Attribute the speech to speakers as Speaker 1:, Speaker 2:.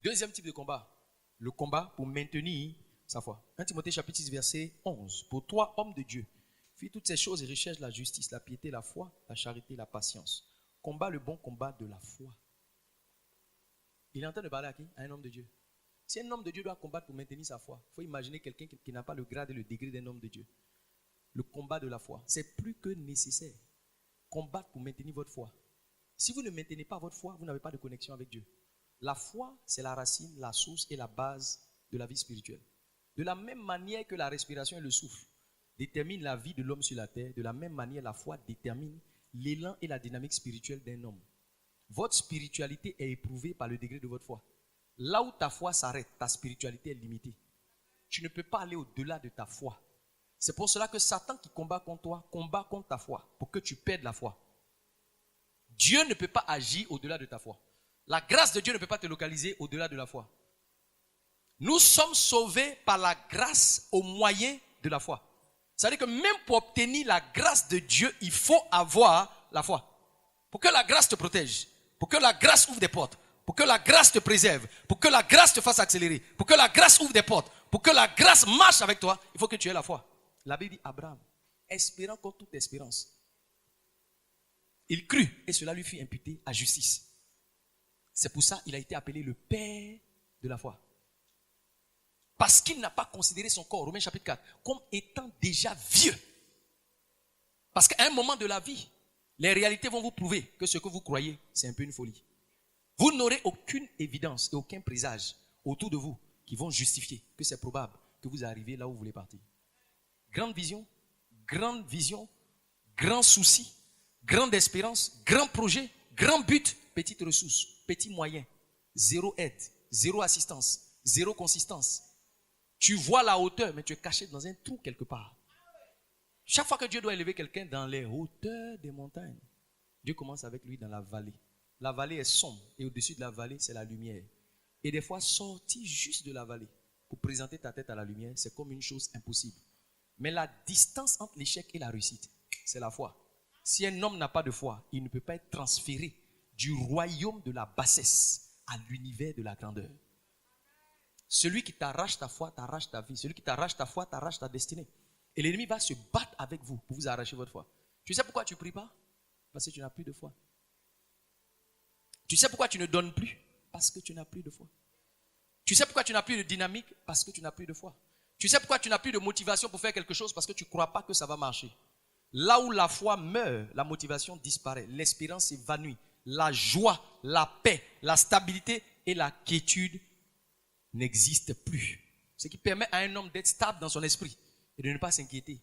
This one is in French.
Speaker 1: Deuxième type de combat, le combat pour maintenir sa foi. 1 Timothée chapitre 6 verset 11. Pour toi, homme de Dieu, fuis toutes ces choses et recherche la justice, la piété, la foi, la charité, la patience. Combat le bon combat de la foi. Il est en train de parler à qui? À un homme de Dieu. Si un homme de Dieu doit combattre pour maintenir sa foi, il faut imaginer quelqu'un qui n'a pas le grade et le degré d'un homme de Dieu. Le combat de la foi, c'est plus que nécessaire. Combattre pour maintenir votre foi. Si vous ne maintenez pas votre foi, vous n'avez pas de connexion avec Dieu. La foi, c'est la racine, la source et la base de la vie spirituelle. De la même manière que la respiration et le souffle déterminent la vie de l'homme sur la terre, de la même manière, la foi détermine l'élan et la dynamique spirituelle d'un homme. Votre spiritualité est éprouvée par le degré de votre foi. Là où ta foi s'arrête, ta spiritualité est limitée. Tu ne peux pas aller au-delà de ta foi. C'est pour cela que Satan qui combat contre toi, combat contre ta foi, pour que tu perdes la foi. Dieu ne peut pas agir au-delà de ta foi. La grâce de Dieu ne peut pas te localiser au-delà de la foi. Nous sommes sauvés par la grâce au moyen de la foi. C'est-à-dire que même pour obtenir la grâce de Dieu, il faut avoir la foi. Pour que la grâce te protège, pour que la grâce ouvre des portes, pour que la grâce te préserve, pour que la grâce te fasse accélérer, pour que la grâce ouvre des portes, pour que la grâce marche avec toi, il faut que tu aies la foi. La Bible dit Abraham, espérant contre toute espérance, il crut et cela lui fut imputé à justice. C'est pour ça qu'il a été appelé le père de la foi. Parce qu'il n'a pas considéré son corps, Romains chapitre 4, comme étant déjà vieux. Parce qu'à un moment de la vie, les réalités vont vous prouver que ce que vous croyez, c'est un peu une folie. Vous n'aurez aucune évidence et aucun présage autour de vous qui vont justifier que c'est probable que vous arriviez là où vous voulez partir. Grande vision, grand souci, grande espérance, grand projet, grand but, petite ressource, petit moyen, zéro aide, zéro assistance, zéro consistance. Tu vois la hauteur, mais tu es caché dans un trou quelque part. Chaque fois que Dieu doit élever quelqu'un dans les hauteurs des montagnes, Dieu commence avec lui dans la vallée. La vallée est sombre et au-dessus de la vallée, c'est la lumière. Et des fois, sortir juste de la vallée pour présenter ta tête à la lumière, c'est comme une chose impossible. Mais la distance entre l'échec et la réussite, c'est la foi. Si un homme n'a pas de foi, il ne peut pas être transféré du royaume de la bassesse à l'univers de la grandeur. Celui qui t'arrache ta foi, t'arrache ta vie. Celui qui t'arrache ta foi, t'arrache ta destinée. Et l'ennemi va se battre avec vous pour vous arracher votre foi. Tu sais pourquoi tu ne pries pas? Parce que tu n'as plus de foi. Tu sais pourquoi tu ne donnes plus? Parce que tu n'as plus de foi. Tu sais pourquoi tu n'as plus de dynamique? Parce que tu n'as plus de foi. Tu sais pourquoi tu n'as plus de motivation pour faire quelque chose? Parce que tu ne crois pas que ça va marcher. Là où la foi meurt, la motivation disparaît, l'espérance s'évanouit, la joie, la paix, la stabilité et la quiétude n'existent plus. Ce qui permet à un homme d'être stable dans son esprit et de ne pas s'inquiéter.